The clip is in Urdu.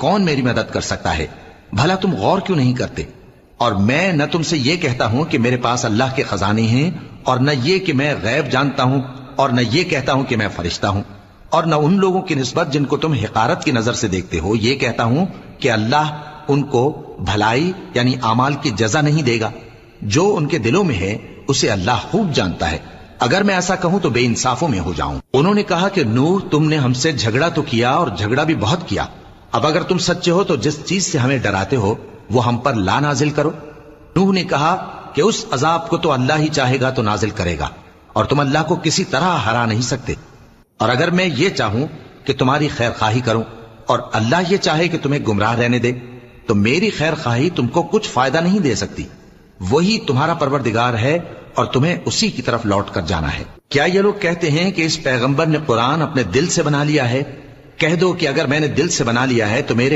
کون میری مدد کر سکتا ہے؟ بھلا تم غور کیوں نہیں کرتے؟ اور میں نہ تم سے یہ کہتا ہوں کہ میرے پاس اللہ کے خزانے ہیں، اور نہ یہ کہ میں غیب جانتا ہوں، اور نہ یہ کہتا ہوں کہ میں فرشتہ ہوں، اور نہ ان لوگوں کی نسبت جن کو تم حقارت کی نظر سے دیکھتے ہو یہ کہتا ہوں کہ اللہ ان کو بھلائی یعنی اعمال کی جزا نہیں دے گا۔ جو ان کے دلوں میں ہے اسے اللہ خوب جانتا ہے۔ اگر میں ایسا کہوں تو بے انصافوں میں ہو جاؤں۔ انہوں نے کہا کہ نوح، تم نے ہم سے جھگڑا تو کیا اور جھگڑا بھی بہت کیا، اب اگر تم سچے ہو تو جس چیز سے ہمیں ڈراتے ہو وہ ہم پر لا نازل کرو۔ نوح نے کہا کہ اس عذاب کو تو اللہ ہی چاہے گا تو نازل کرے گا، اور تم اللہ کو کسی طرح ہرا نہیں سکتے۔ اور اگر میں یہ چاہوں کہ تمہاری خیر خواہی کروں اور اللہ یہ چاہے کہ تمہیں گمراہ رہنے دے تو میری خیر خواہی تم کو کچھ فائدہ نہیں دے سکتی۔ وہی تمہارا پروردگار ہے اور تمہیں اسی کی طرف لوٹ کر جانا ہے۔ کیا یہ لوگ کہتے ہیں کہ اس پیغمبر نے قرآن اپنے دل سے بنا لیا ہے؟ کہہ دو کہ اگر میں نے دل سے بنا لیا ہے تو میرے